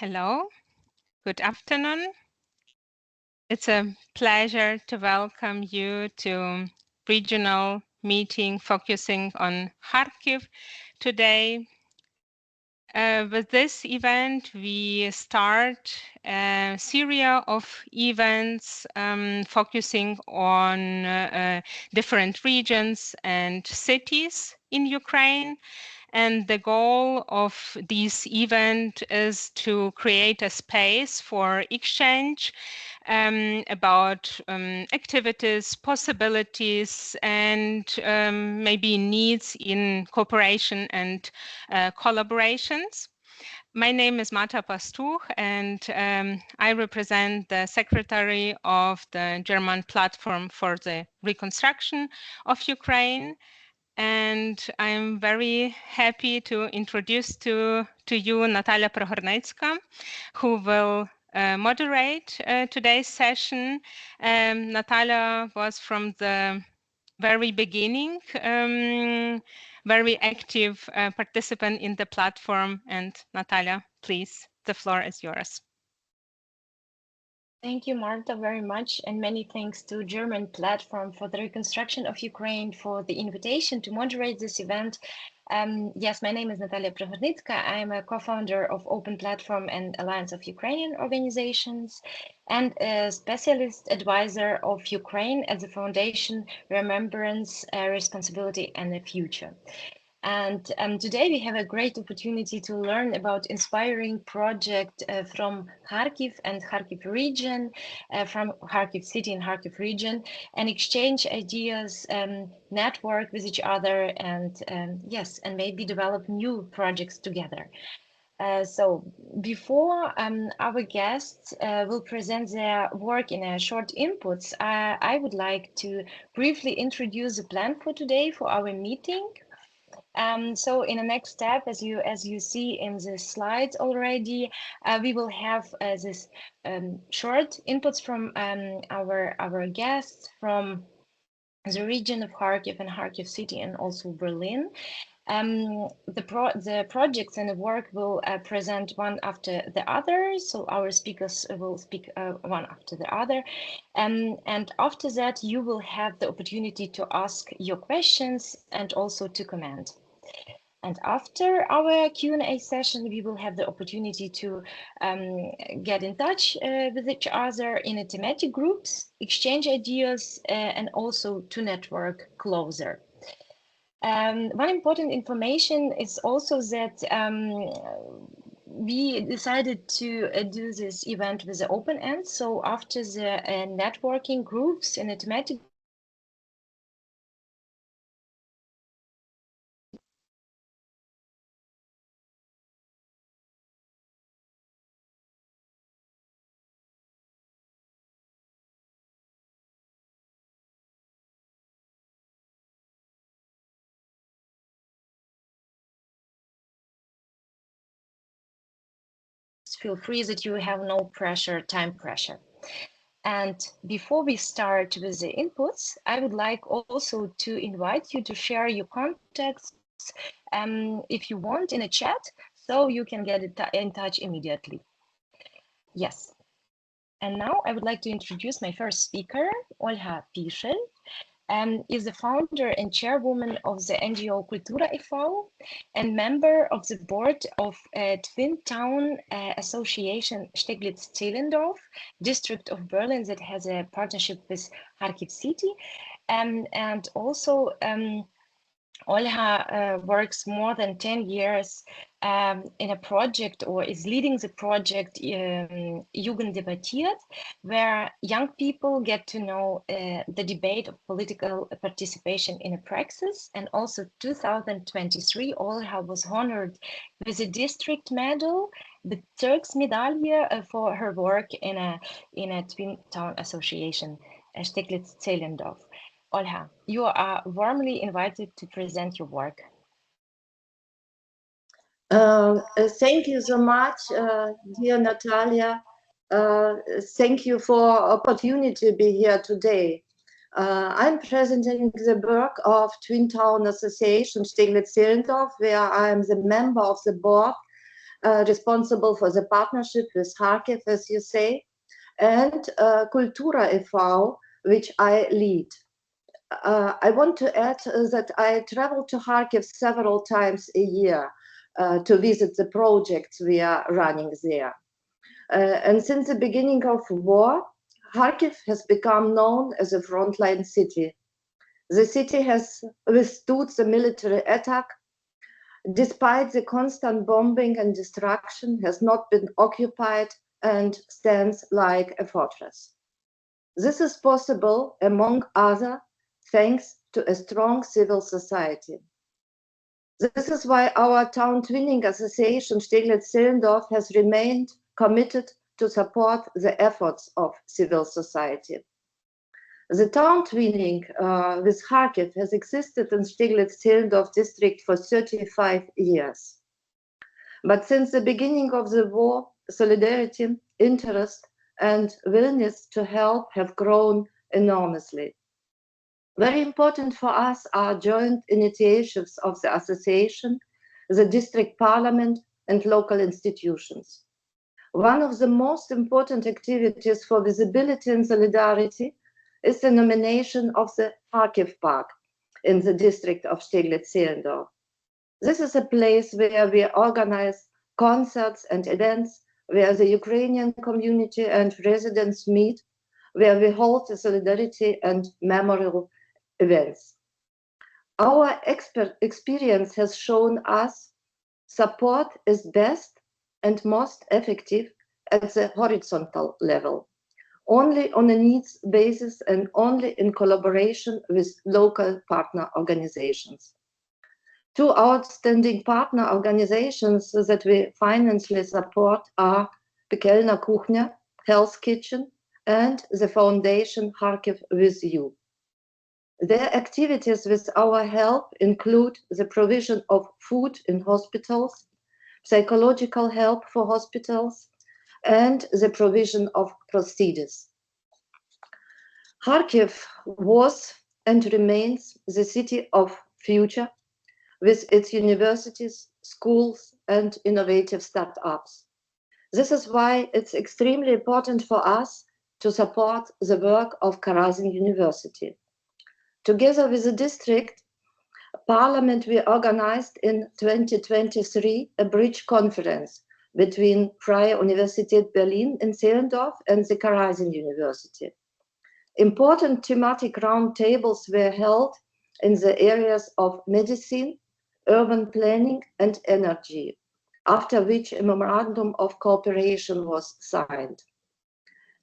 Hello, good afternoon. It's a pleasure to welcome you to regional meeting focusing on Kharkiv today. With this event, we start a series of events focusing on different regions and cities in Ukraine. And the goal of this event is to create a space for exchange about activities, possibilities, and maybe needs in cooperation and collaborations. My name is Marta Pastuch, and I represent the Secretary of the German Platform for the Reconstruction of Ukraine. And I'm very happy to introduce to you Natalia Prohornetska, who will moderate today's session. Natalia was from the very beginning, very active participant in the platform. And Natalia, please, the floor is yours. Thank you, Marta, very much. And many thanks to German Platform for the Reconstruction of Ukraine for the invitation to moderate this event. Yes, my name is Natalia Prohornetska. I'm a co-founder of Open Platform and Alliance of Ukrainian Organizations and a specialist advisor of Ukraine at the Foundation Remembrance, Responsibility and the Future. And today we have a great opportunity to learn about inspiring project from Kharkiv and Kharkiv region, from Kharkiv city and Kharkiv region, and exchange ideas, network with each other, and yes, and maybe develop new projects together. So before our guests will present their work in a short inputs, I would like to briefly introduce the plan for today for our meeting. So in the next step, as you see in the slides already, we will have this short inputs from our guests from the region of Kharkiv and Kharkiv city and also Berlin. The projects and the work will present one after the other. So our speakers will speak one after the other. And after that, you will have the opportunity to ask your questions and also to comment. And after our Q&A session, we will have the opportunity to get in touch with each other in a thematic groups, exchange ideas, and also to network closer. One important information is also that we decided to do this event with the open end. So after the networking groups in a thematic feel free that you have no pressure, time pressure. And before we start with the inputs, I would like also to invite you to share your contacts if you want in a chat, so you can get in touch immediately. Yes. And now I would like to introduce my first speaker, Olha Pischel. Is the founder and chairwoman of the NGO Kultura e.V. and member of the board of Twin Town Association Steglitz-Zehlendorf, district of Berlin that has a partnership with Kharkiv city. And also Olha works more than 10 years in a project or is leading the project Jugend debattiert, where young people get to know the debate of political participation in a praxis. And also 2023, Olha was honored with a district medal, the Turks Medaille, for her work in a Twin Town Association, Steglitz-Zehlendorf. Olha, you are warmly invited to present your work. Thank you so much, dear Natalia. Thank you for opportunity to be here today. I'm presenting the work of Twin Town Association Steglitz-Zehlendorf, where I am the member of the board responsible for the partnership with Kharkiv, as you say, and Kultura e.V., which I lead. I want to add that I travel to Kharkiv several times a year to visit the projects we are running there. And since the beginning of war, Kharkiv has become known as a frontline city. The city has withstood the military attack, despite the constant bombing and destruction, has not been occupied and stands like a fortress. This is possible, among other, thanks to a strong civil society. This is why our town twinning association, Steglitz-Zehlendorf, has remained committed to support the efforts of civil society. The town twinning with Kharkiv has existed in Steglitz-Zehlendorf district for 35 years. But since the beginning of the war, solidarity, interest, and willingness to help have grown enormously. Very important for us are joint initiatives of the association, the district parliament, and local institutions. One of the most important activities for visibility and solidarity is the nomination of the Kharkiv Park in the district of Steglitz-Zehlendorf. This is a place where we organize concerts and events, where the Ukrainian community and residents meet, where we hold the solidarity and memorial events. Our experience has shown us support is best and most effective at the horizontal level, only on a needs basis and only in collaboration with local partner organizations. Two outstanding partner organizations that we financially support are Pekelna Kuchnia, Health Kitchen, and the Foundation Kharkiv With You. Their activities with our help include the provision of food in hospitals, psychological help for hospitals, and the provision of prostheses. Kharkiv was and remains the city of future with its universities, schools, and innovative startups. This is why it's extremely important for us to support the work of Karazin University. Together with the district parliament, we organized in 2023 a bridge conference between Freie Universität Berlin in Zehlendorf and the Karazin University. Important thematic roundtables were held in the areas of medicine, urban planning, and energy, after which a memorandum of cooperation was signed.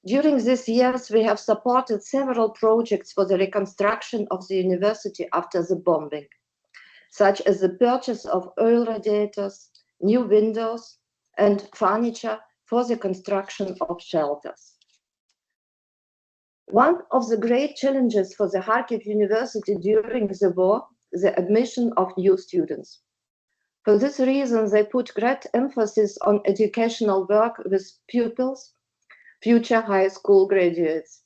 During these years, we have supported several projects for the reconstruction of the university after the bombing, such as the purchase of oil radiators, new windows, and furniture for the construction of shelters. One of the great challenges for the Kharkiv University during the war, the admission of new students. For this reason, they put great emphasis on educational work with pupils, future high school graduates.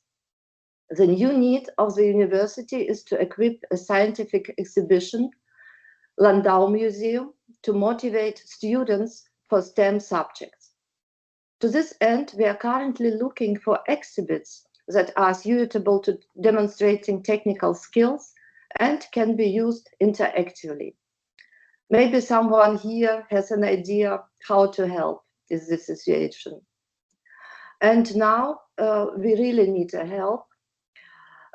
The new need of the university is to equip a scientific exhibition, Landau Museum, to motivate students for STEM subjects. To this end, we are currently looking for exhibits that are suitable to demonstrating technical skills and can be used interactively. Maybe someone here has an idea how to help in this situation. And now we really need a help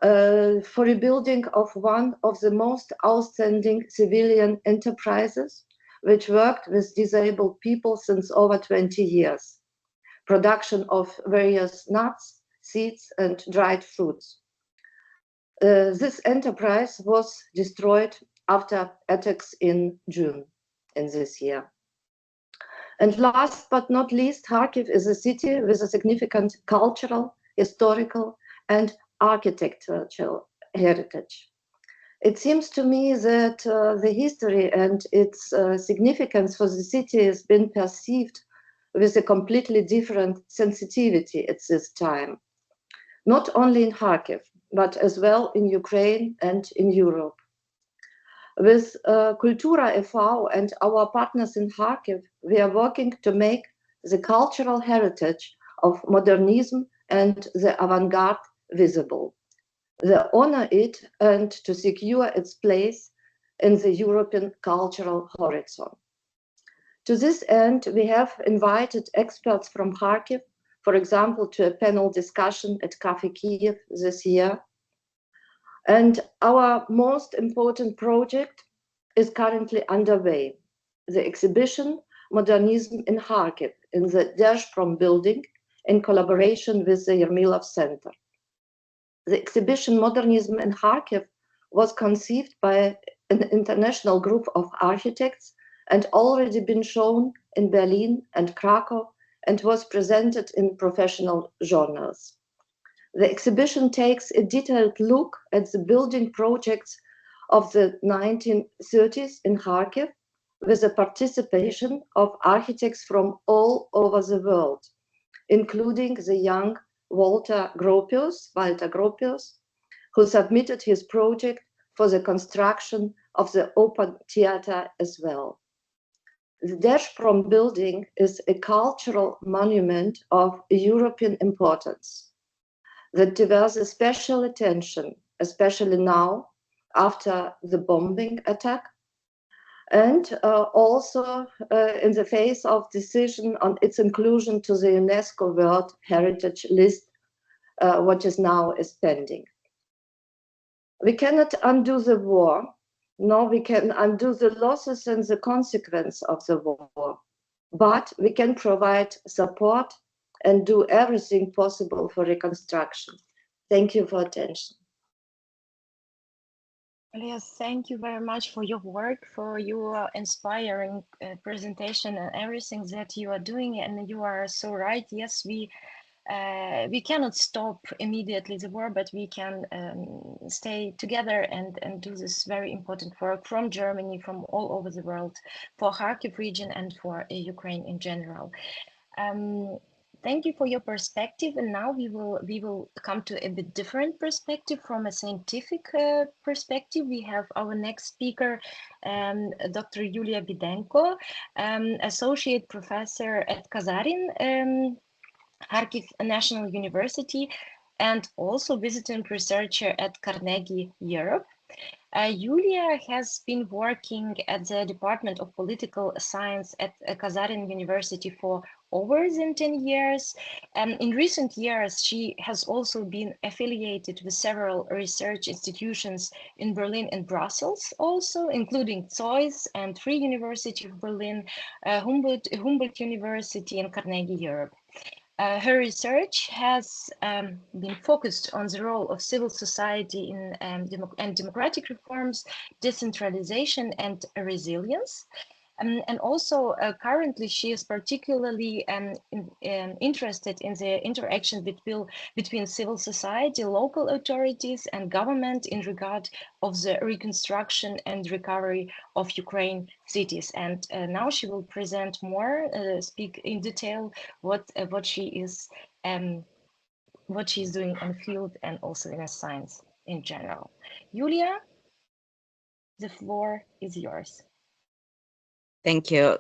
for rebuilding of one of the most outstanding civilian enterprises, which worked with disabled people since over 20 years. Production of various nuts, seeds, and dried fruits. This enterprise was destroyed after attacks in June in this year. And last but not least, Kharkiv is a city with a significant cultural, historical, and architectural heritage. It seems to me that the history and its significance for the city has been perceived with a completely different sensitivity at this time, not only in Kharkiv, but as well in Ukraine and in Europe. With Kultura e.V. and our partners in Kharkiv, we are working to make the cultural heritage of modernism and the avant-garde visible, to honor it and to secure its place in the European cultural horizon. To this end, we have invited experts from Kharkiv, for example, to a panel discussion at Café Kiev this year. And our most important project is currently underway, the exhibition Modernism in Kharkiv in the Держпром building in collaboration with the Yermilov Center. The exhibition Modernism in Kharkiv was conceived by an international group of architects and already been shown in Berlin and Krakow and was presented in professional journals. The exhibition takes a detailed look at the building projects of the 1930s in Kharkiv with the participation of architects from all over the world, including the young Walter Gropius, who submitted his project for the construction of the open theater as well. The Держпром building is a cultural monument of European importance that deserves a special attention, especially now after the bombing attack, and also in the face of decision on its inclusion to the UNESCO World Heritage List, which is now pending. We cannot undo the war, nor we can undo the losses and the consequence of the war, but we can provide support and do everything possible for reconstruction. Thank you for attention. Yes, thank you very much for your work, for your inspiring presentation and everything that you are doing. And you are so right. Yes, we cannot stop immediately the war, but we can stay together and do this very important work from Germany, from all over the world, for Kharkiv region and for Ukraine in general. Thank you for your perspective, and now we will come to a bit different perspective from a scientific perspective. We have our next speaker, Dr. Yulia Bidenko, associate professor at Kazarin, Kharkiv National University, and also visiting researcher at Carnegie Europe. Yulia has been working at the Department of Political Science at Kazarin University for over 10 years. And in recent years, she has also been affiliated with several research institutions in Berlin and Brussels, also including ZOiS and Free University of Berlin, Humboldt University, and Carnegie Europe. Her research has been focused on the role of civil society in democratic reforms, decentralization, and resilience. And also currently she is particularly interested in the interaction between civil society, local authorities, and government in regard of the reconstruction and recovery of Ukraine cities. And now she will present more, speak in detail what she is doing in field and also in a science in general. Yulia, the floor is yours. Thank you,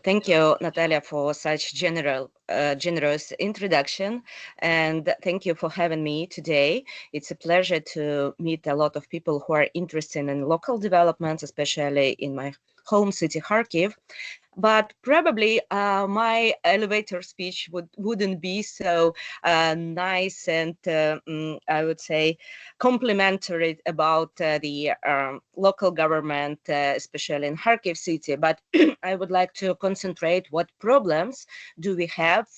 Natalia, for such generous introduction, and thank you for having me today. It's a pleasure to meet a lot of people who are interested in local developments, especially in my home city, Kharkiv. But probably my elevator speech wouldn't be so nice and I would say complimentary about the local government, especially in Kharkiv city. But I would like to concentrate what problems do we have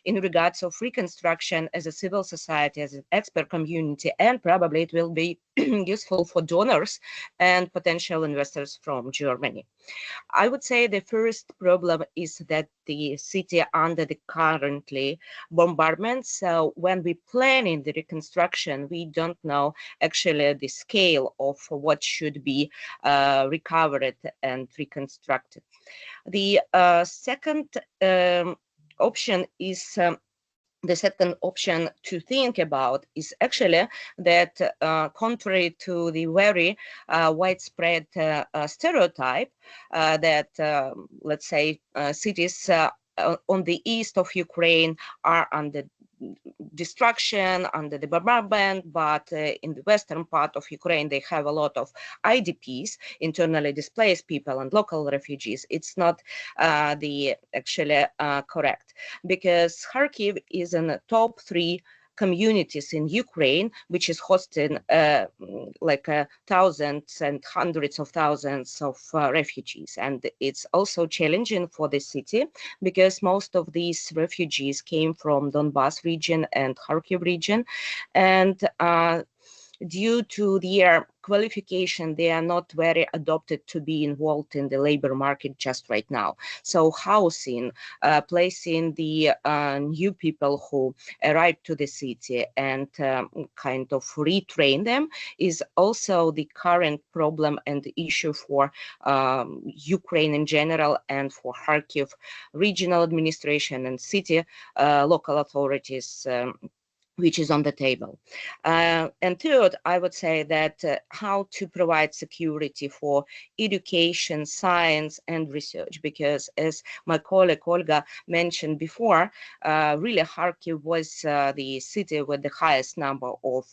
in regards of reconstruction as a civil society, as an expert community, and probably it will be useful for donors and potential investors from Germany. I would say the first problem is that the city under the currently bombardments. So when we plan in the reconstruction, we don't know actually the scale of what should be recovered and reconstructed. The second option is the second option to think about is actually that contrary to the very widespread stereotype that, let's say, cities on the east of Ukraine are under destruction, under the bombardment, but in the western part of Ukraine, they have a lot of IDPs, internally displaced people, and local refugees. It's not actually correct, because Kharkiv is in the top 3 communities in Ukraine, which is hosting like thousands and hundreds of thousands of refugees. And it's also challenging for the city, because most of these refugees came from Donbas region and Kharkiv region. And due to their qualification, they are not very adapted to be involved in the labor market just right now. So housing, placing the new people who arrive to the city and kind of retrain them is also the current problem and issue for Ukraine in general, and for Kharkiv regional administration and city local authorities, which is on the table. And third, I would say that how to provide security for education, science, and research, because as my colleague Olga mentioned before, really Kharkiv was the city with the highest number of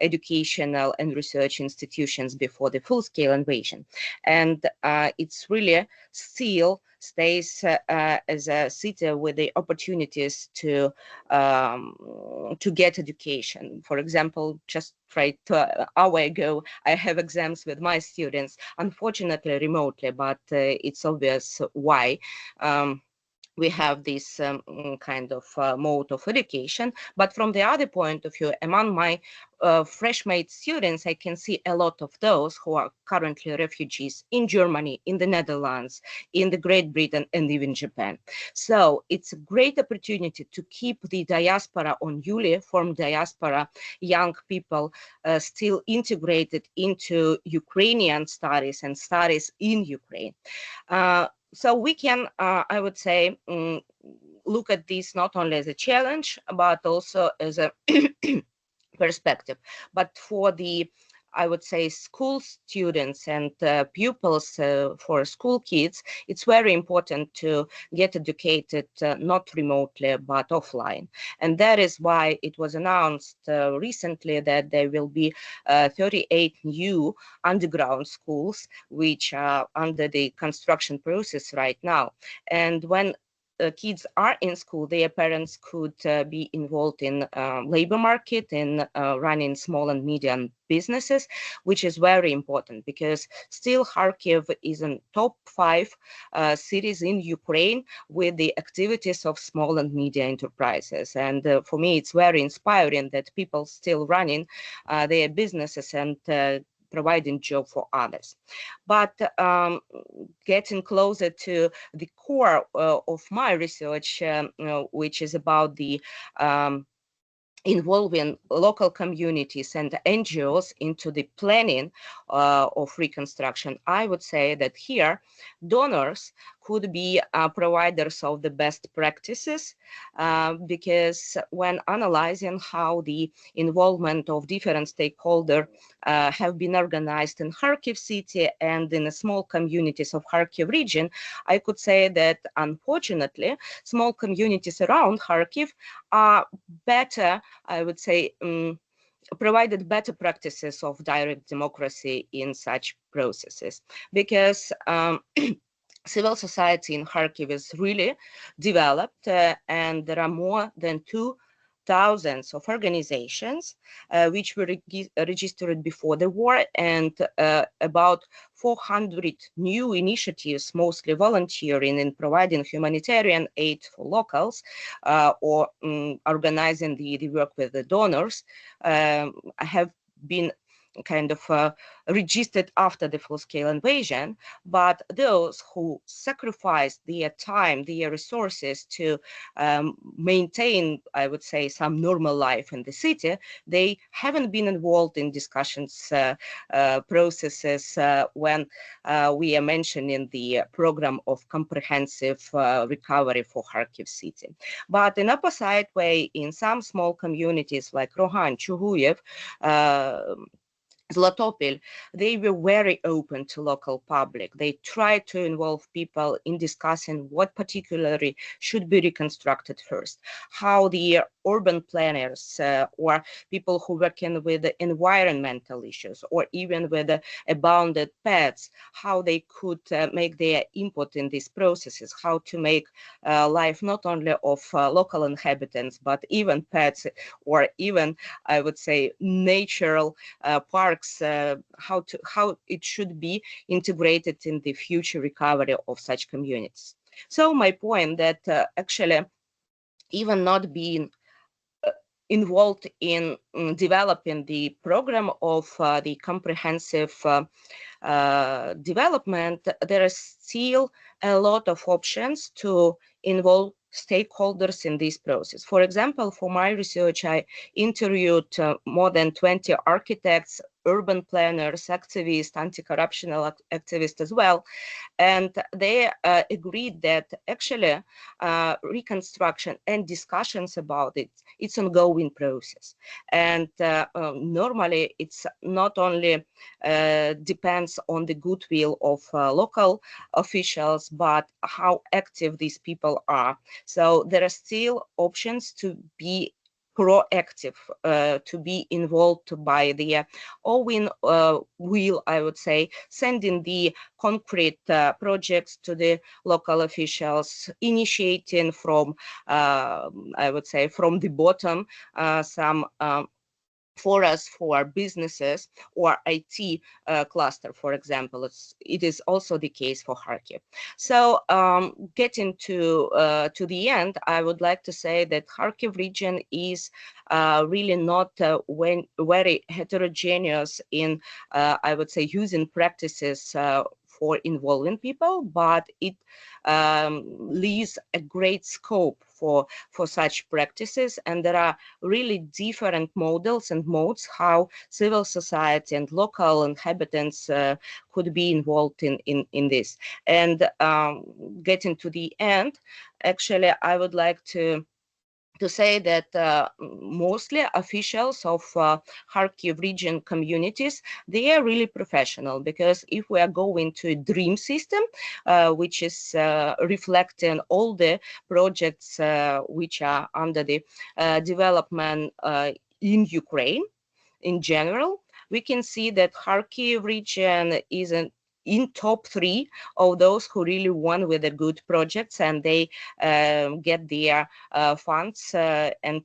educational and research institutions before the full-scale invasion. And it's really still stays as a city with the opportunities to get education. For example, just right an hour ago, I have exams with my students, unfortunately remotely, but it's obvious why. We have this kind of mode of education. But from the other point of view, among my fresh-made students, I can see a lot of those who are currently refugees in Germany, in the Netherlands, in the Great Britain, and even Japan. So it's a great opportunity to keep the diaspora on newly formed diaspora young people still integrated into Ukrainian studies and studies in Ukraine. So we can, I would say, look at this not only as a challenge, but also as a perspective. But for the, I would say, school students and pupils, for school kids, it's very important to get educated not remotely but offline. And that is why it was announced recently that there will be 38 new underground schools which are under the construction process right now. And when kids are in school, their parents could be involved in labor market and running small and medium businesses, which is very important, because still Kharkiv is in top 5 cities in Ukraine with the activities of small and medium enterprises. And for me, it's very inspiring that people still running their businesses and providing job for others. But getting closer to the core of my research, which is about the involving local communities and NGOs into the planning of reconstruction, I would say that here donors could be providers of the best practices, because when analyzing how the involvement of different stakeholders have been organized in Kharkiv city and in the small communities of Kharkiv region, I could say that unfortunately small communities around Kharkiv are better, I would say, provided better practices of direct democracy in such processes, because civil society in Kharkiv is really developed, and there are more than 2,000 of organizations which were registered before the war, and about 400 new initiatives, mostly volunteering in providing humanitarian aid for locals or organizing the work with the donors have been kind of registered after the full-scale invasion, but those who sacrificed their time, their resources to maintain, I would say, some normal life in the city, they haven't been involved in discussions, processes when we are mentioning the program of comprehensive recovery for Kharkiv city. But in opposite way, in some small communities like Rohan, Chuguyev, Zlatopil, they were very open to local public. They tried to involve people in discussing what particularly should be reconstructed first, how the urban planners or people who working with the environmental issues or even with the abounded pets, how they could make their input in these processes, how to make life not only of local inhabitants, but even pets or even, I would say, natural parks, how it should be integrated in the future recovery of such communities. So my point that actually even not being involved in developing the program of the comprehensive development, there is still a lot of options to involve stakeholders in this process. For example, for my research, I interviewed more than 20 architects, urban planners, activists, anti-corruption activists as well. And they agreed that actually reconstruction and discussions about it, it's an ongoing process. And normally it's not only depends on the goodwill of local officials, but how active these people are. So there are still options to be proactive, to be involved by the own will, I would say, sending the concrete projects to the local officials, initiating from, I would say, from the bottom, some for us, for businesses or IT cluster, for example. It is also the case for Kharkiv. So getting to the end, I would like to say that Kharkiv region is really not very heterogeneous in, I would say, using practices for involving people, but it leaves a great scope for such practices, and there are really different models and modes how civil society and local inhabitants could be involved in this. And getting to the end, actually, I would like to say that mostly officials of Kharkiv region communities, they are really professional, because if we are going to a dream system, which is reflecting all the projects which are under the development in Ukraine in general, we can see that Kharkiv region is in top 3 of those who really won with the good projects, and they get their funds and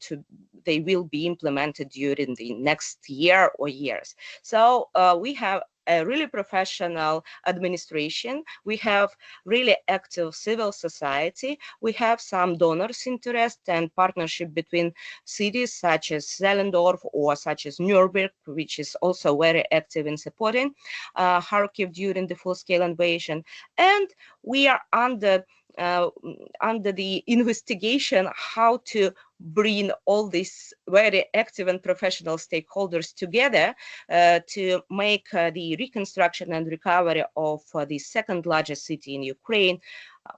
they will be implemented during the next year or years. So we have a really professional administration, we have really active civil society, we have some donors' interest and partnership between cities such as Zehlendorf or such as Nuremberg, which is also very active in supporting Kharkiv during the full-scale invasion. And we are under the investigation how to bring all these very active and professional stakeholders together to make the reconstruction and recovery of the second largest city in Ukraine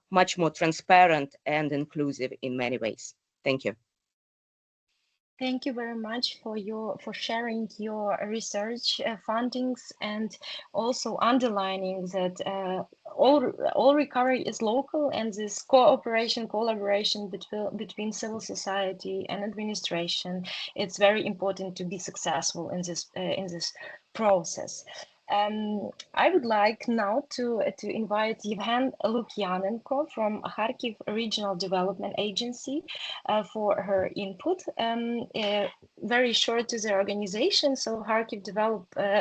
much more transparent and inclusive in many ways. Thank you. Thank you very much for sharing your research findings, and also underlining that all recovery is local, and this collaboration between civil society and administration, it's very important to be successful in this process. I would like now to invite Yevhen Lukyanenko from Kharkiv Regional Development Agency for her input. Very short to the organization. So Kharkiv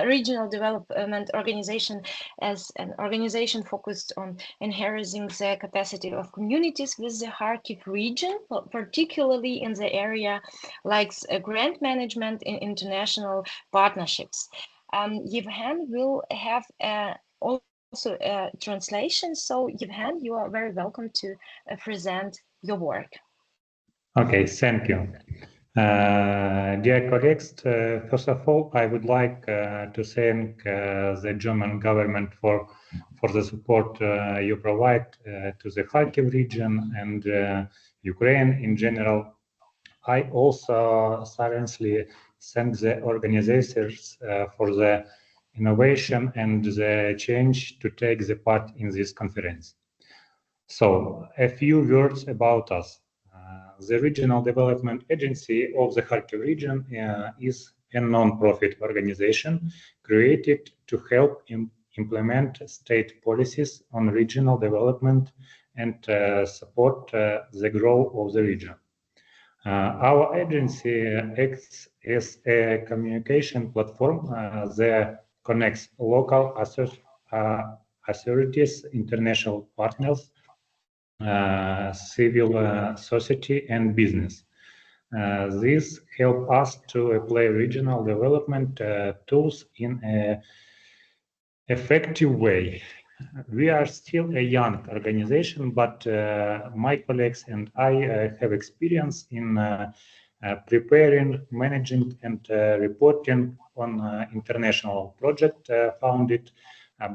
Regional Development Organization, as an organization focused on enhancing the capacity of communities with the Kharkiv region, particularly in the area like grant management and international partnerships. Yevhen will have also a translation. So Yevhen, you are very welcome to present your work. Okay, thank you. Dear colleagues, first of all, I would like to thank the German government for the support you provide to the Kharkiv region and Ukraine in general. I also silently thank the organizers for the innovation and the change to take the part in this conference. So, a few words about us. The Regional Development Agency of the Kharkiv region is a non-profit organization created to help implement state policies on regional development and support the growth of the region. Our agency acts as a communication platform that connects local authorities, international partners, civil society and business. This helps us to apply regional development tools in an effective way. We are still a young organization, but my colleagues and I have experience in preparing, managing, and reporting on international projects funded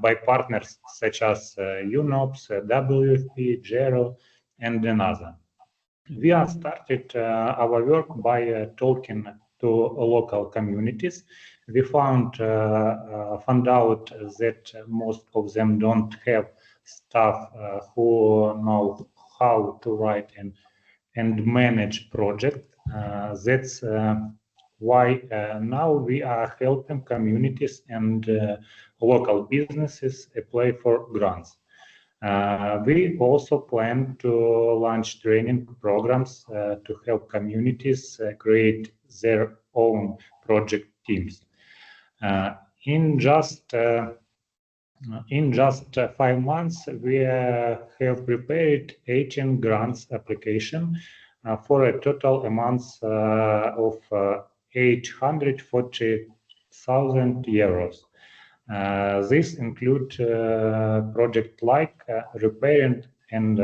by partners such as UNOPS, WFP, GERO, and another. We have started our work by talking to local communities. We found out that most of them don't have staff who know how to write and manage projects. That's why now we are helping communities and local businesses apply for grants. We also plan to launch training programs to help communities create their own project teams. In just 5 months, we have prepared 18 grants application for a total amount of 840,000 euros. This includes projects like repairing and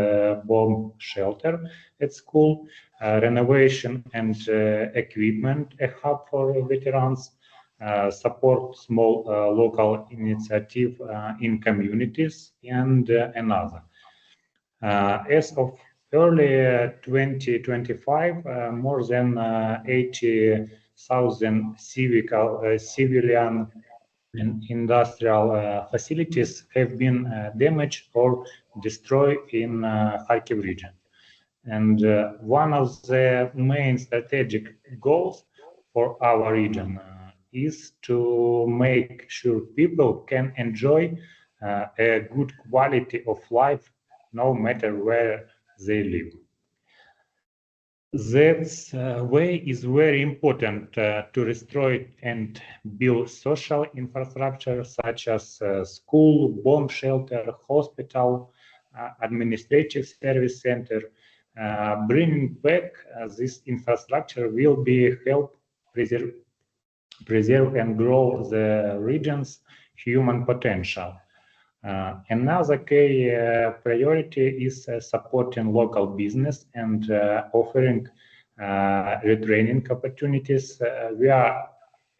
bomb shelter at school, renovation and equipment, a hub for veterans, support small local initiative in communities, and another. As of early 2025, more than 80,000 civilian and industrial facilities have been damaged or destroyed in Kharkiv region. And one of the main strategic goals for our region is to make sure people can enjoy a good quality of life no matter where they live. That way is very important to restore and build social infrastructure such as school, bomb shelter, hospital, administrative service center. Bringing back this infrastructure will be help preserve and grow the region's human potential. Another key priority is supporting local business and offering retraining opportunities. We are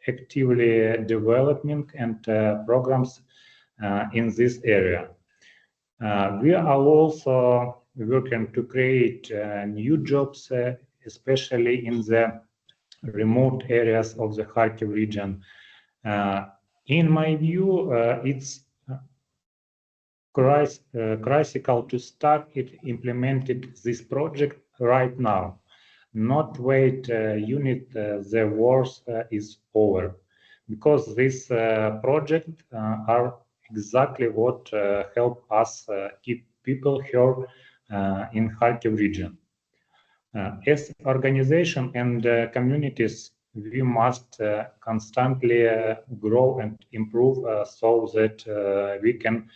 actively developing and programs in this area. We are also working to create new jobs, especially in the remote areas of the Kharkiv region. In my view, it's critical to start implementing this project right now, not wait unit the war is over, because this project are exactly what help us keep people here in Kharkiv region. As organization and communities, we must constantly grow and improve so that we can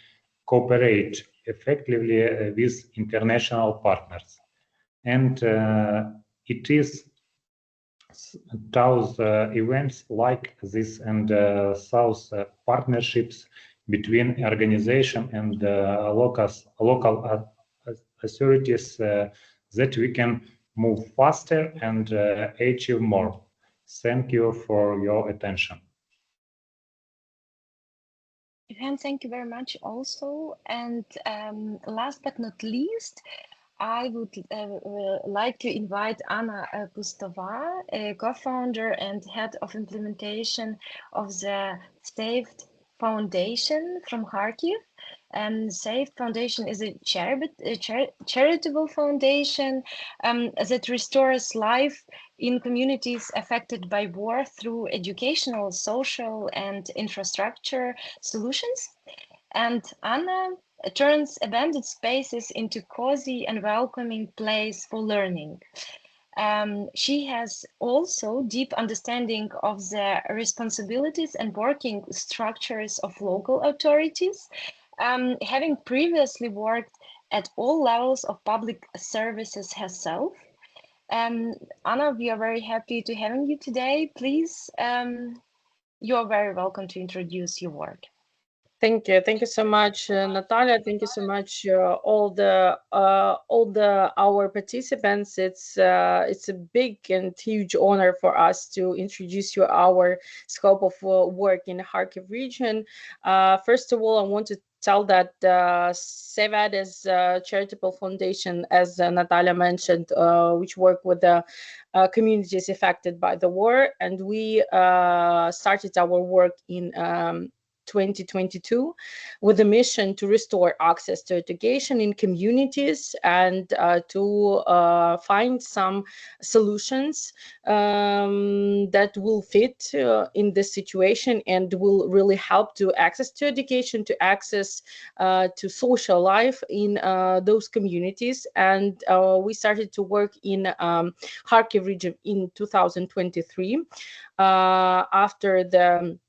cooperate effectively with international partners. And it is those events like this and those partnerships between organization and local authorities that we can move faster and achieve more. Thank you for your attention. Johan, thank you very much also. And last but not least, I would like to invite Anna Kustova, a co-founder and head of implementation of the SAVED Foundation from Kharkiv. SAVED Foundation is a charitable foundation that restores life in communities affected by war through educational, social, and infrastructure solutions. And Anna turns abandoned spaces into cozy and welcoming place for learning. She has also deep understanding of the responsibilities and working structures of local authorities, having previously worked at all levels of public services herself. Anna, we are very happy to having you today. Please, you are very welcome to introduce your work. Thank you so much, Natalia. Thank you so much, all our participants. It's a big and huge honor for us to introduce you our scope of work in the Kharkiv region. First of all, I want to tell that SAVED is a charitable foundation, as Natalia mentioned, which work with the communities affected by the war, and we started our work in 2022 with a mission to restore access to education in communities and to find some solutions that will fit in this situation and will really help to access to education, to access to social life in those communities. And we started to work in Kharkiv region in 2023 after the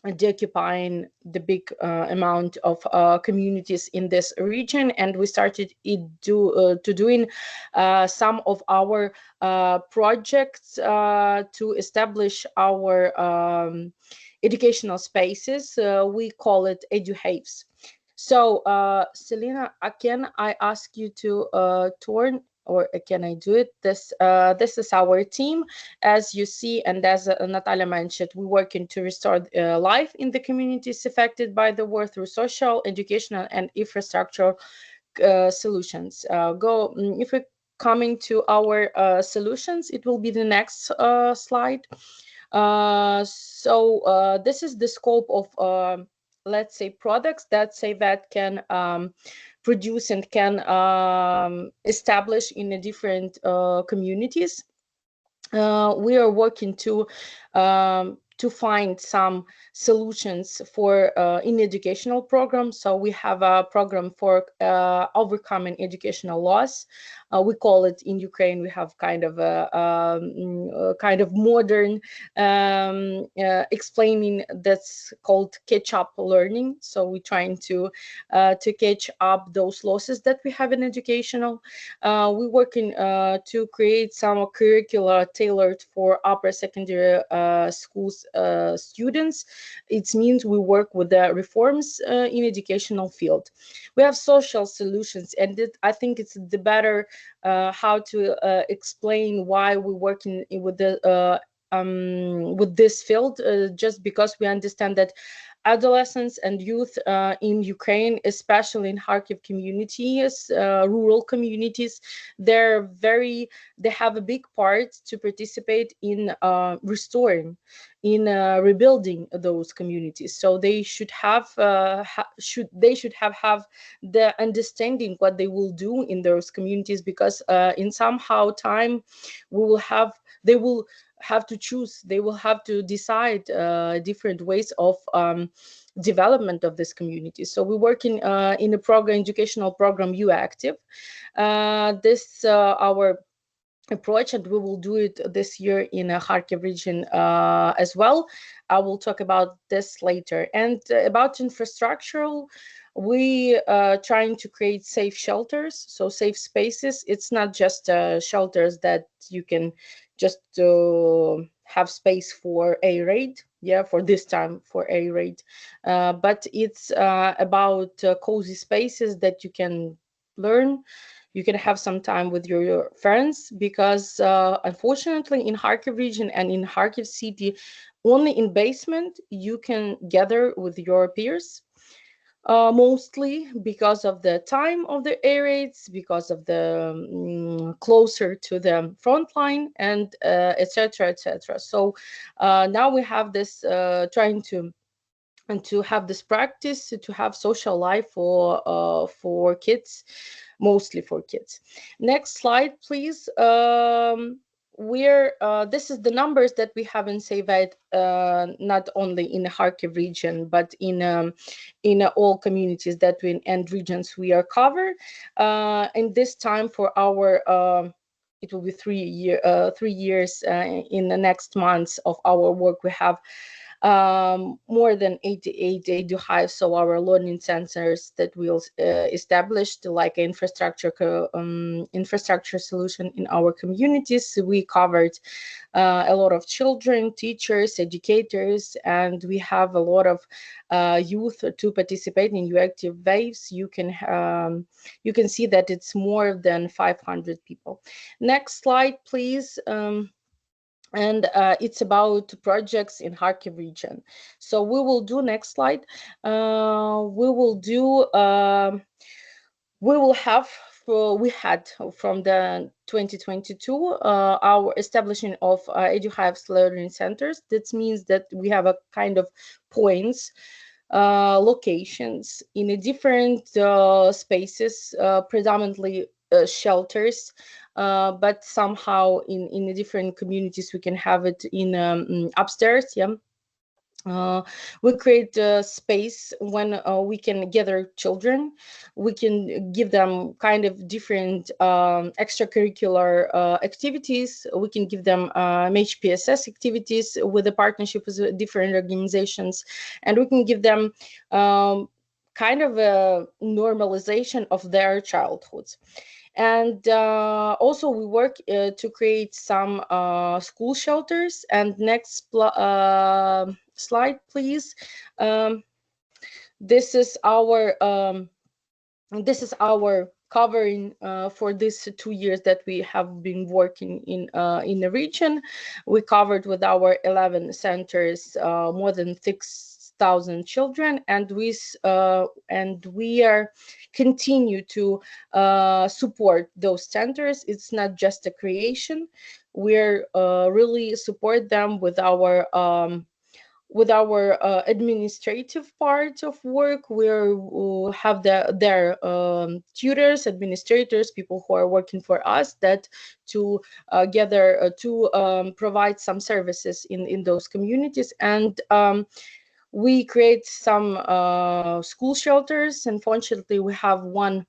occupying the big amount of communities in this region, and we started doing some of our projects to establish our educational spaces. We call it EduHaves. So Selena, can I ask you to turn, or can I do it? This is our team. As you see, and as Natalia mentioned, we're working to restore life in the communities affected by the war through social, educational, and infrastructure solutions. If we're coming to our solutions, it will be the next slide. This is the scope of let's say products that SAVED can produce and can establish in the different communities. We are working to find some solutions for in educational programs. So we have a program for overcoming educational loss. We call it in Ukraine. We have kind of a modern explaining that's called catch-up learning. So we're trying to catch up those losses that we have in educational. We're working to create some curricula tailored for upper secondary schools students. It means we work with the reforms in educational field. We have social solutions, and I think it's the better how to explain why we're working with the with this field, just because we understand that adolescents and youth in Ukraine, especially in Kharkiv communities, rural communities, they have a big part to participate in restoring, in rebuilding those communities. So they should have have the understanding what they will do in those communities, because in somehow time they will have to choose, they will have to decide different ways of development of this community. So we're working in a program, educational program, UActive. This our approach, and we will do it this year in a Kharkiv region as well. I will talk about this later. And about infrastructural We trying to create safe shelters, so safe spaces. It's not just shelters that you can just have space for a raid, yeah, for this time for a raid, but it's about cozy spaces that you can learn. You can have some time with your friends, because unfortunately in Kharkiv region and in Kharkiv city, only in basement you can gather with your peers, mostly because of the time of the air raids, because of the closer to the front line, and etc., etc. So now we have this trying to have this practice to have social life for kids, mostly for kids. Next slide, please. This is the numbers that we have in Save not only in the Kharkiv region, but in all communities that we and regions we are covered. And this time for our it will be 3 years in the next months of our work. We have more than 88 EduHive, so our learning centers that we'll established like infrastructure solution in our communities. We covered a lot of children, teachers, educators, and we have a lot of youth to participate in UActive Waves. You can see that it's more than 500 people. Next slide, please. And it's about projects in Kharkiv region. So we will do, next slide. We had from the 2022 our establishing of EduHive's learning centers. That means that we have a kind of points, locations in a different spaces, predominantly shelters, but somehow in the different communities we can have it in upstairs. Yeah. We create a space when we can gather children. We can give them kind of different extracurricular activities. We can give them MHPSS activities with a partnership with different organizations, and we can give them kind of a normalization of their childhoods. And also we work to create some school shelters. And next slide, please. This is our covering for these 2 years that we have been working in the region. We covered with our 11 centers more than 6,000 children, and we are continue to support those centers. It's not just a creation. We're really support them with our administrative part of work. We have their tutors, administrators, people who are working for us, that to provide some services in those communities. And we create some school shelters. Unfortunately, we have one,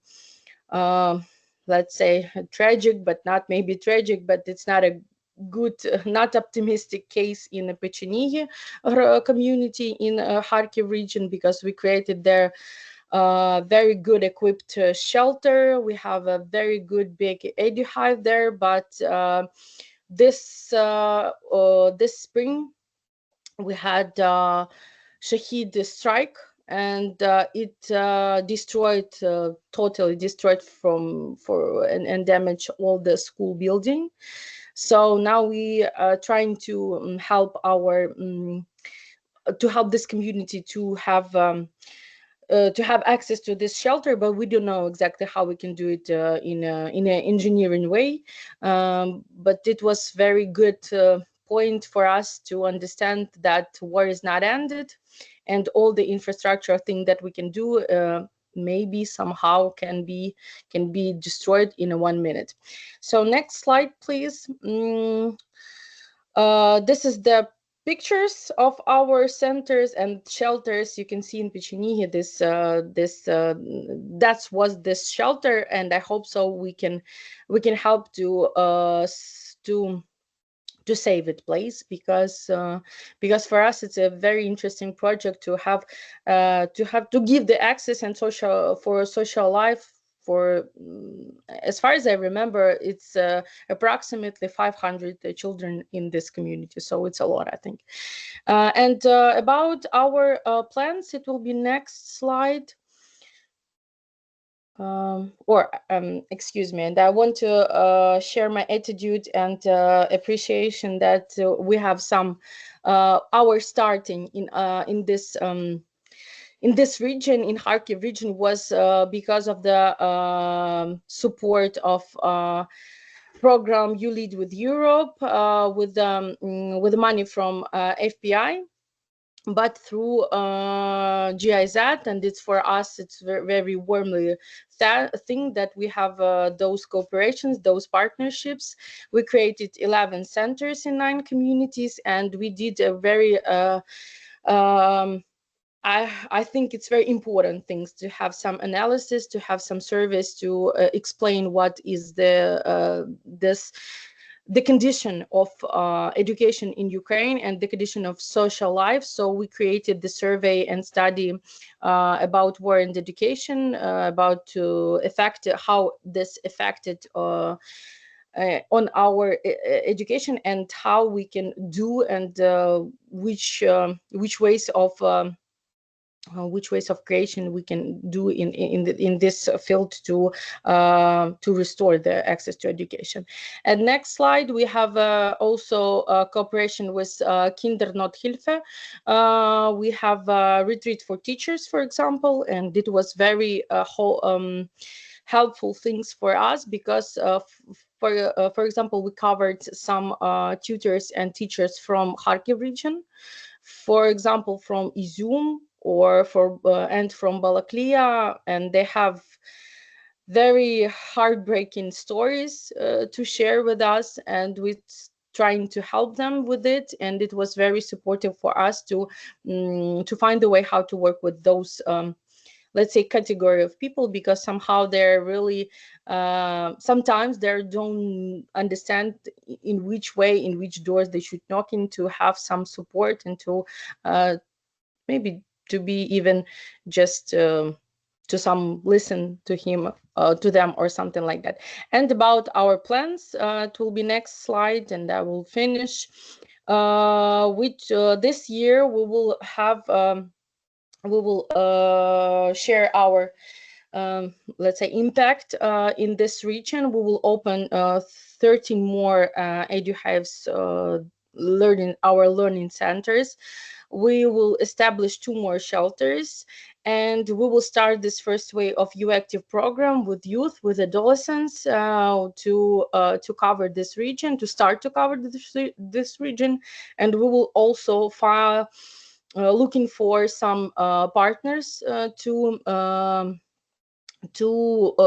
let's say, tragic, but not maybe tragic, but it's not a good, not optimistic case in the Pechenigi community in Kharkiv region, because we created their very good equipped shelter. We have a very good big EduHive there, but this spring we had Shahid strike, and it totally destroyed and damaged all the school building. So now we are trying to help this community to have access to this shelter, but we don't know exactly how we can do it in an engineering way. But it was very good point for us to understand that war is not ended, and all the infrastructure thing that we can do maybe somehow can be destroyed in 1 minute. So next slide, please. This is the pictures of our centers and shelters. You can see in Pechenigi that was this shelter, and I hope so we can help to save it, please, because for us it's a very interesting project to have to give the access and social life for as far as I remember, it's approximately 500 children in this community, so it's a lot, I think. And about our plans, it will be next slide. Excuse me, and I want to share my attitude and appreciation that we have some our starting in this region, in Kharkiv region, was because of the support of program You Lead with Europe, with money from FPI, but through GIZ, and it's for us, it's very, very warmly thing that we have those cooperations, those partnerships. We created 11 centers in 9 communities, and we did a very I think it's very important things to have some analysis, to have some service to explain what is the condition of education in Ukraine and the condition of social life. So we created the survey and study about war and education, about how this affected on our education and how we can do, and which ways of creation we can do in this field to restore the access to education. And next slide, we have also cooperation with Kindernothilfe. We have a retreat for teachers, for example, and it was very helpful things for us because for example, we covered some tutors and teachers from Kharkiv region, for example, from Izum, or and from Balaklia, and they have very heartbreaking stories to share with us, and we're trying to help them with it. And it was very supportive for us to find a way how to work with those let's say category of people, because somehow they're really sometimes they don't understand in which doors they should knock in to have some support, and to maybe to be even just to some listen to him to them or something like that. And about our plans, it will be next slide, and I will finish with this year we will have share our let's say impact in this region. We will open 13 more EduHives learning centers. We will establish 2 more shelters, and we will start this first wave of YouActive program with youth, with adolescents, to cover this region, to start to cover this region. And we will also file looking for some partners to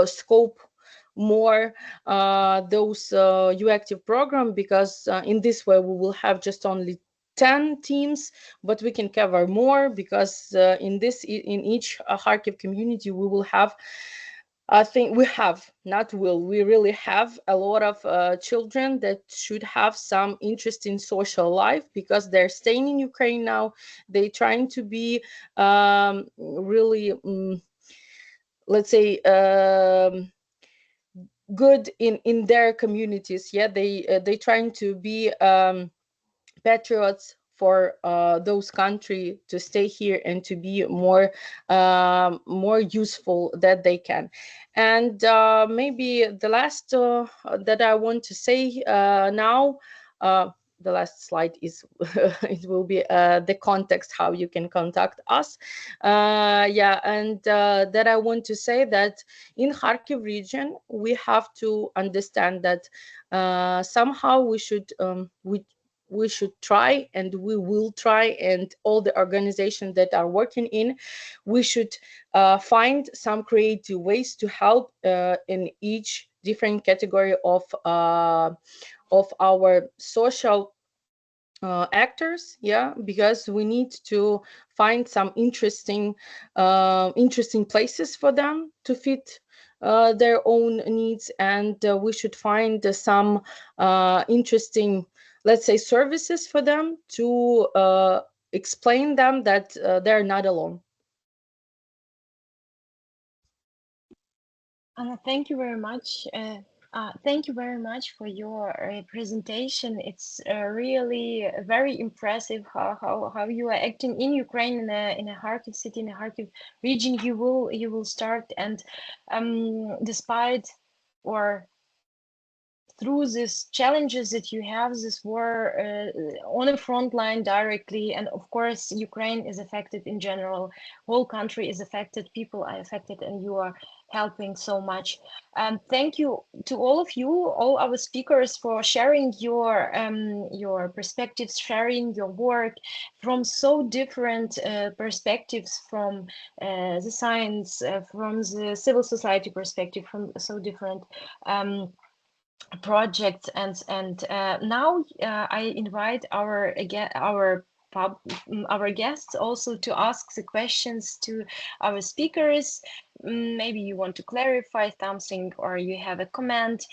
scope more those YouActive program, because in this way we will have just only 10 teams, but we can cover more, because in each Kharkiv community we will have, I think we really have a lot of children that should have some interest in social life, because they're staying in Ukraine now. They're trying to be really let's say good in their communities. Yeah, they trying to be patriots for those country, to stay here and to be more useful that they can. And maybe the last that I want to say now, the last slide is it will be the context, how you can contact us. Yeah, and that I want to say that in Kharkiv region we have to understand that somehow we should try, and we will try, and all the organizations that are working we should find some creative ways to help in each different category of our social actors. Yeah, because we need to find some interesting places for them to fit their own needs, and we should find some interesting let's say, services for them to explain them that they're not alone. Thank you very much. Thank you very much for your presentation. It's really very impressive how you are acting in Ukraine in a Kharkiv city, in a Kharkiv region. You will start, and despite or through these challenges that you have, this war on the front line directly, and of course Ukraine is affected in general, whole country is affected, people are affected, and you are helping so much. Thank you to all of you, all our speakers, for sharing your perspectives, sharing your work from so different perspectives, from the science, from the civil society perspective, from so different projects. And now I invite our guests also to ask the questions to our speakers. Maybe you want to clarify something or you have a comment.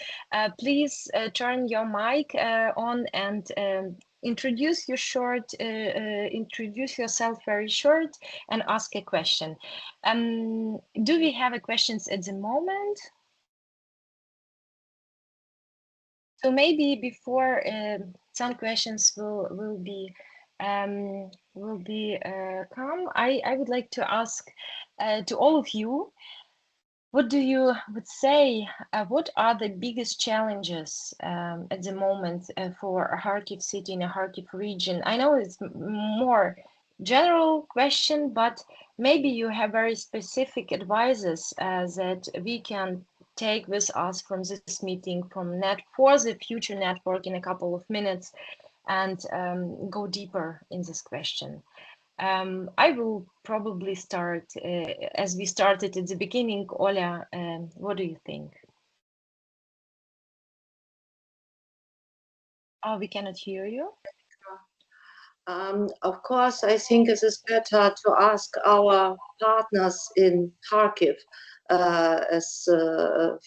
Please turn your mic on and introduce yourself very short and ask a question. Do we have a questions at the moment? So maybe before some questions will be come, I would like to ask to all of you, what do you would say? What are the biggest challenges at the moment for a Kharkiv city in a Kharkiv region? I know it's more general question, but maybe you have very specific advices that we can take with us from this meeting for the future network in a couple of minutes, and go deeper in this question. I will probably start as we started at the beginning. Oля, what do you think? Oh, we cannot hear you. Of course, I think it is better to ask our partners in Kharkiv as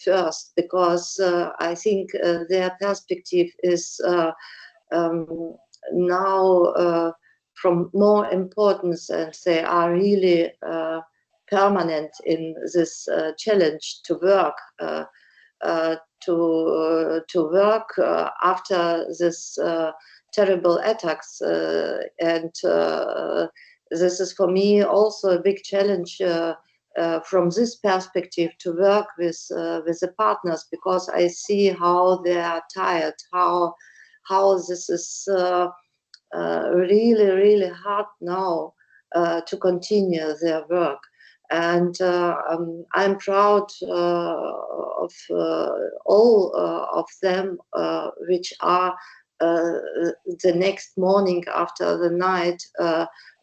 first, because I think their perspective is now from more importance, and they are really permanent in this challenge to work after this terrible attacks, and this is for me also a big challenge from this perspective, to work with the partners, because I see how they are tired, how this is really hard now to continue their work. And I'm proud of all of them, which are the next morning after the night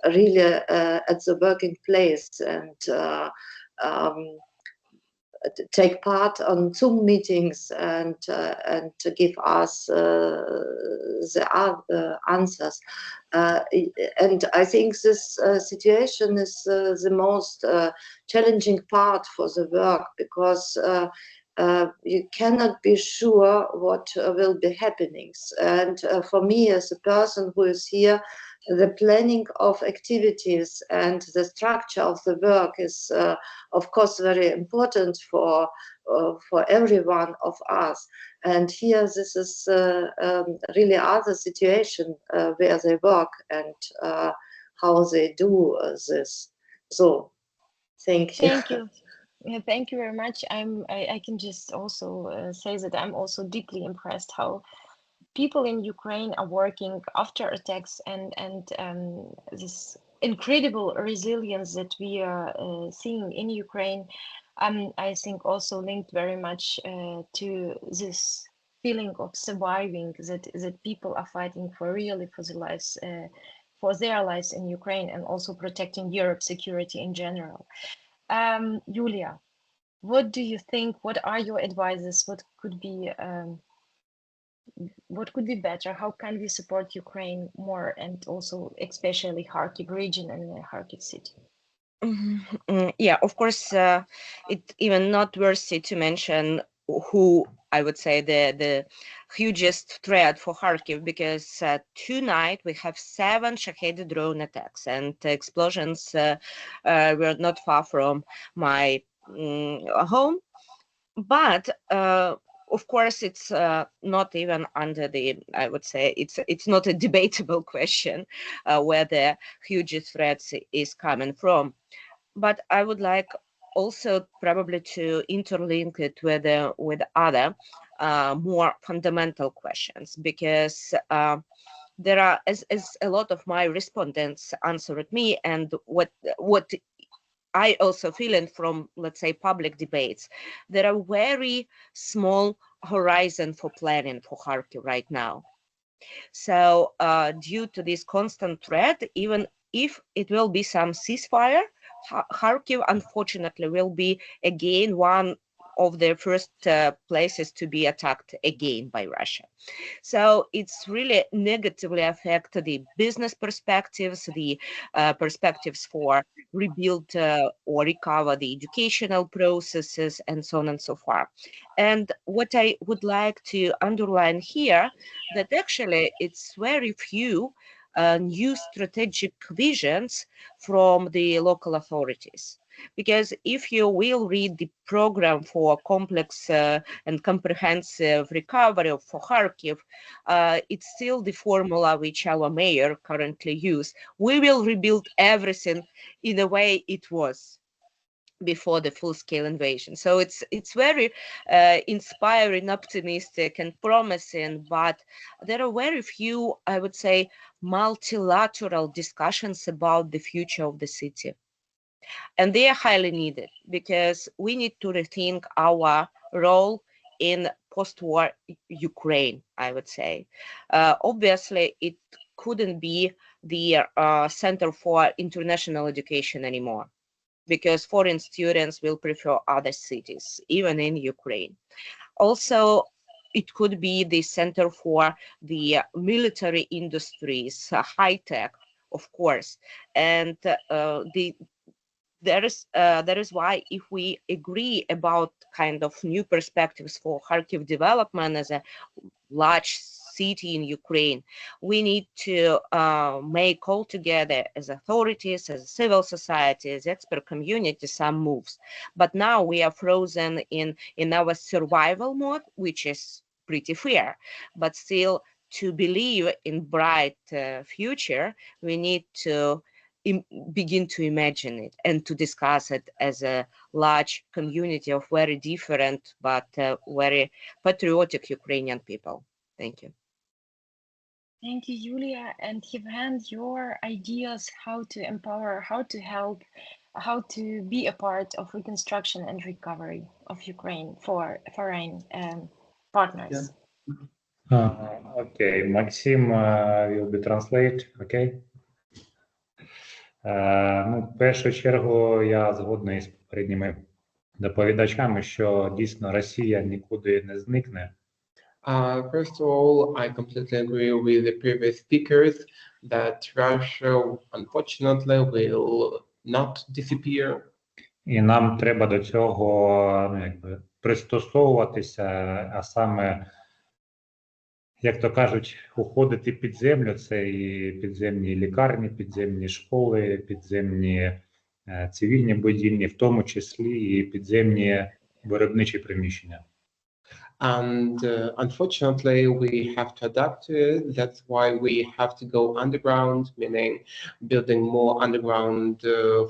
really at the working place, and take part on Zoom meetings, and to give us the answers. And I think this situation is the most challenging part for the work, because you cannot be sure what will be happening. And for me, as a person who is here, the planning of activities and the structure of the work is, of course, very important for every one of us. And here, this is really other situation where they work and how they do this. So, thank you. Thank you. Yeah, thank you very much. I can just also say that I'm also deeply impressed how people in Ukraine are working after attacks, and this incredible resilience that we are seeing in Ukraine. I think also linked very much to this feeling of surviving, that people are fighting for the lives, for their lives in Ukraine, and also protecting Europe's security in general. Julia, what do you think? What are your advices? What could be better? How can we support Ukraine more, and also especially Kharkiv region and Kharkiv city? Yeah, of course, it's even not worthy to mention who I would say, the hugest threat for Kharkiv, because tonight we have 7 Shahed drone attacks, and explosions were not far from my home. But of course, it's not even under the, I would say, it's not a debatable question where the hugest threats is coming from. But I would like also probably to interlink it with other more fundamental questions, because there are, as a lot of my respondents answered me, and what I also feel from, let's say, public debates, there are very small horizon for planning for Kharkiv right now. So due to this constant threat, even if it will be some ceasefire, Kharkiv, unfortunately, will be again one of the first places to be attacked again by Russia. So it's really negatively affect the business perspectives, the perspectives for rebuild or recover the educational processes, and so on and so forth. And what I would like to underline here, that actually it's very few new strategic visions from the local authorities. Because if you will read the program for complex and comprehensive recovery for Kharkiv, it's still the formula which our mayor currently uses. We will rebuild everything in the way it was before the full-scale invasion. So it's very inspiring, optimistic, and promising, but there are very few, I would say, multilateral discussions about the future of the city. And they are highly needed, because we need to rethink our role in post-war Ukraine, I would say. Obviously, it couldn't be the center for international education anymore, because foreign students will prefer other cities, even in Ukraine. Also, it could be the center for the military industries, high tech, of course. And that is why, if we agree about kind of new perspectives for Kharkiv development as a large city in Ukraine, we need to make all together, as authorities, as civil society, as expert community, some moves. But now we are frozen in our survival mode, which is pretty fair. But still, to believe in bright future, we need to begin to imagine it and to discuss it as a large community of very different but very patriotic Ukrainian people. Thank you. Thank you, Julia. And Yevhen, your ideas how to empower, how to help, how to be a part of reconstruction and recovery of Ukraine for foreign partners. Okay, Maxim will be translate, okay? Ну, в першу чергу я згодний з попередніми доповідачами, що дійсно Росія нікуди не зникне. First of all, I completely agree with the previous speakers that Russia, unfortunately, will not disappear. І нам треба до цього пристосовуватися, а саме, як то кажуть, уходити під землю. Це і підземні лікарні, підземні школи, підземні цивільні будівлі, в тому числі і підземні виробничі приміщення. And unfortunately, we have to adapt to it. That's why we have to go underground, meaning building more underground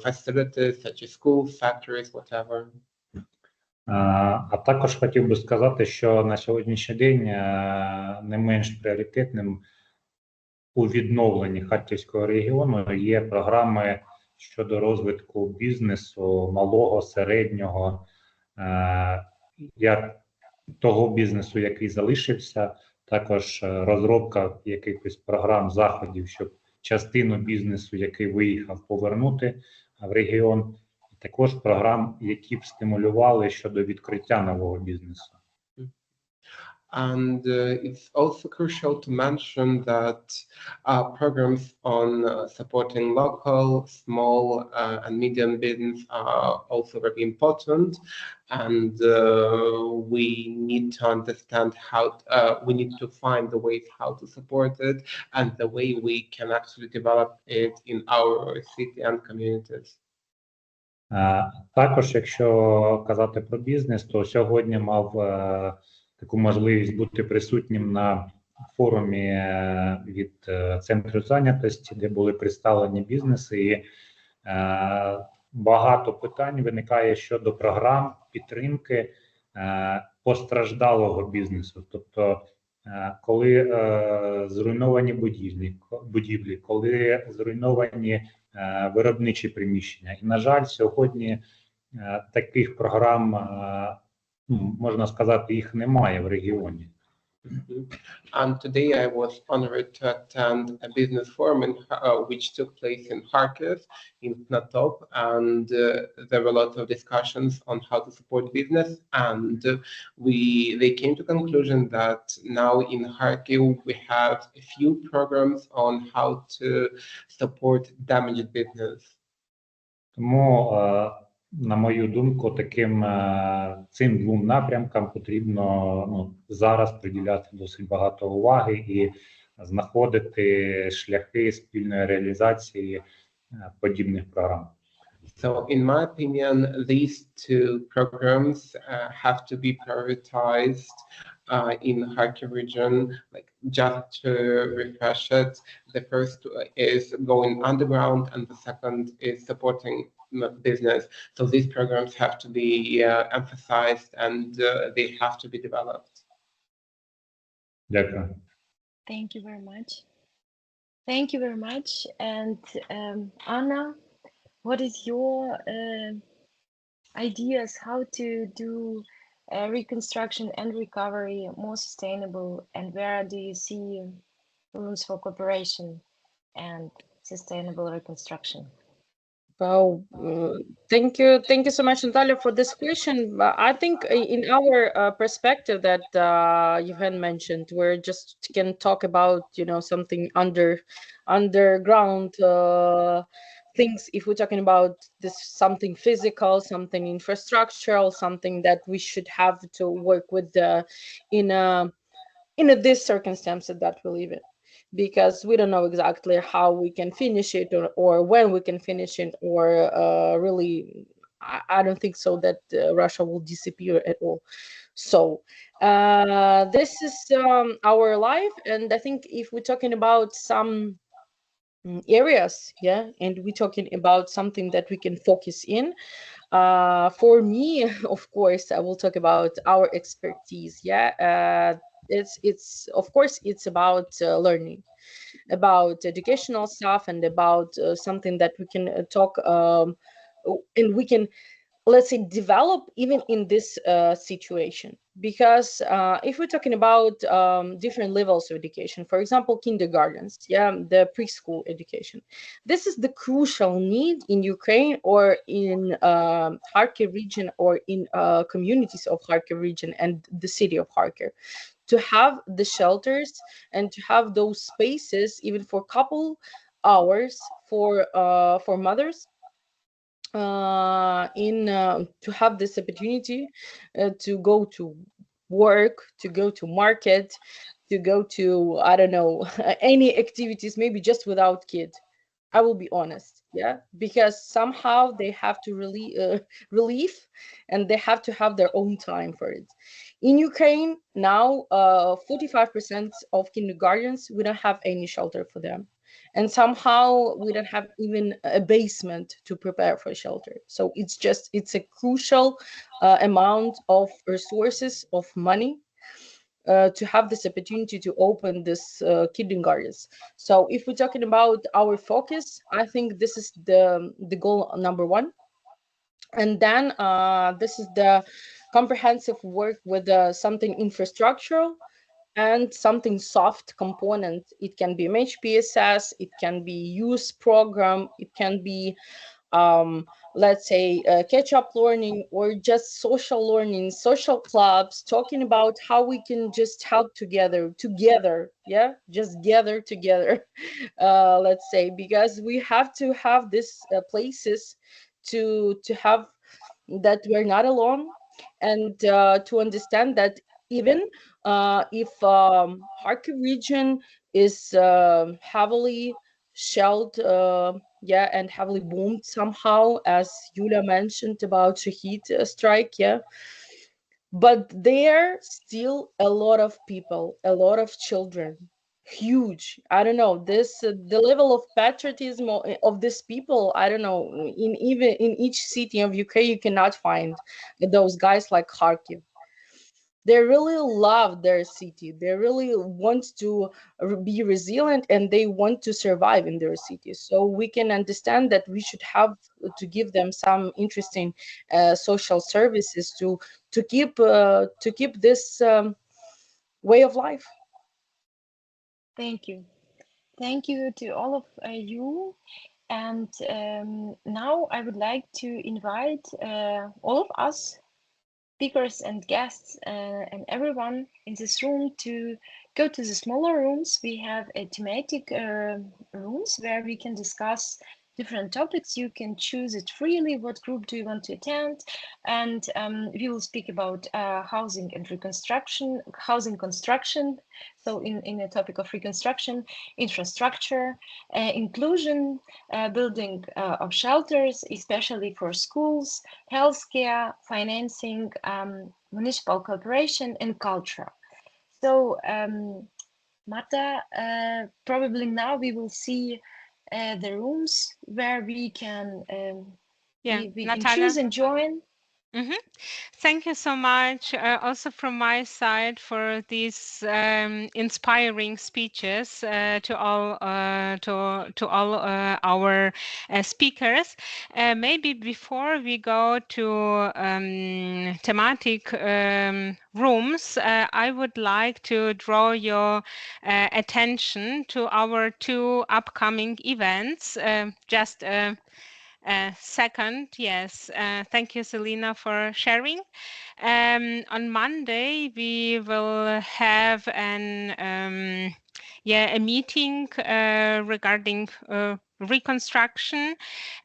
facilities such as schools, factories, whatever. А також хотів би сказати, що на сьогоднішній день не менш пріоритетним у відновленні Харківського регіону є програми щодо розвитку бізнесу, малого, середнього, як того бізнесу, який залишився, також розробка якихось програм, заходів, щоб частину бізнесу, який виїхав, повернути в регіон, і також програм, які б стимулювали щодо відкриття нового бізнесу. And it's also crucial to mention that programs on supporting local, small, and medium business are also very important. And we need to understand how, we need to find the ways how to support it and the way we can actually develop it in our city and communities. Також, якщо казати про бізнес, то сьогодні мав таку можливість бути присутнім на форумі від Центру зайнятості, де були представлені бізнеси, і багато питань виникає щодо програм підтримки постраждалого бізнесу. Тобто, коли зруйновані будівлі, коли зруйновані виробничі приміщення. І, на жаль, сьогодні таких програм, можна сказати, їх немає в регіоні. And today I was honored to attend a business forum which took place in Kharkiv, in Knatop, and there were a lot of discussions on how to support business. And they came to conclusion that now in Kharkiv we have a few programs on how to support damaged business. Тому, на мою думку, цим двом напрямкам потрібно зараз приділяти досить багато уваги і знаходити шляхи спільної реалізації подібних програм. So, in my opinion, these two programs have to be prioritized in Kharkiv region. Like, just to refresh it, the first is going underground, and the second is supporting business. So these programs have to be emphasized, and they have to be developed. Дякую. Thank you very much. Thank you very much. And Anna, what is your ideas how to do reconstruction and recovery more sustainable, and where do you see rooms for cooperation and sustainable reconstruction? Well, thank you so much, Natalia, for this question. I think in our perspective that Yevhen mentioned, we're just can talk about something underground things. If we're talking about this something physical, something infrastructural, something that we should have to work with in this circumstances that we live in. Because we don't know exactly how we can finish it or when we can finish it, or really, I don't think so that Russia will disappear at all. So this is our life, and I think if we're talking about some areas, and we're talking about something that we can focus in, for me, of course, I will talk about our expertise. It's of course it's about learning, about educational stuff, and about something that we can talk and we can, let's say, develop even in this situation. Because if we're talking about different levels of education, for example, kindergartens, the preschool education, this is the crucial need in Ukraine or in Kharkiv region or in communities of Kharkiv region and the city of Kharkiv, to have the shelters and to have those spaces even for a couple hours for mothers to have this opportunity to go to work, to go to market, to go to, I don't know, any activities, maybe just without kid. I will be honest, because somehow they have to relieve, and they have to have their own time for it. In Ukraine now, 45% of kindergartens, we don't have any shelter for them. And somehow we don't have even a basement to prepare for shelter. So it's a crucial amount of resources, of money, to have this opportunity to open this kindergartens. So if we're talking about our focus, I think this is the goal number one. And then this is the comprehensive work with something infrastructural and something soft component. It can be MHPSS, it can be use program, it can be let's say catch-up learning or just social learning, social clubs, talking about how we can just help together, yeah, just gather together, let's say, because we have to have these places to have that we're not alone, and to understand that even if Kharkiv region is heavily shelled, yeah, and heavily boomed somehow, as Yulia mentioned about Shahid strike, yeah, but there still a lot of people, a lot of children, huge. I don't know, this the level of patriotism of these people, I don't know, in even in each city of Ukraine you cannot find those guys like Kharkiv. They really love their city, they really want to be resilient, and they want to survive in their city. So we can understand that we should have to give them some interesting social services to keep this way of life. Thank you. Thank you to all of you. And now I would like to invite all of us, speakers and guests, and everyone in this room to go to the smaller rooms. We have a thematic rooms where we can discuss different topics. You can choose it freely. What group do you want to attend? And we will speak about housing and reconstruction, housing construction. So in a topic of reconstruction, infrastructure, inclusion, building of shelters, especially for schools, healthcare, financing, municipal cooperation, and culture. So Marta, probably now we will see the rooms where we can we can choose and join. Mm-hmm. Thank you so much also from my side for these inspiring speeches to all our speakers. Maybe before we go to thematic rooms, I would like to draw your attention to our two upcoming events. Just second, yes. Thank you, Selina, for sharing. On Monday, we will have a meeting regarding reconstruction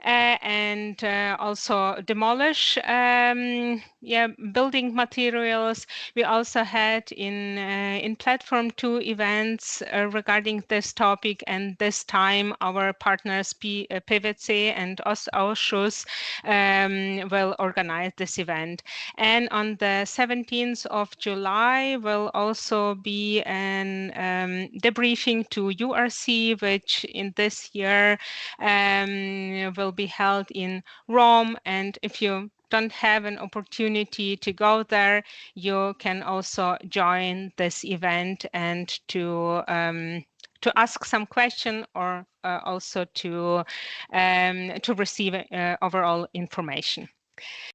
and also demolish building materials. We also had in platform 2 events regarding this topic, and this time our partners PwC and Ostausschuss will organize this event. And on the 17th of July will also be an debriefing to URC, which in this year will be held in Rome. And if you don't have an opportunity to go there, you can also join this event and to ask some question or also to receive overall information.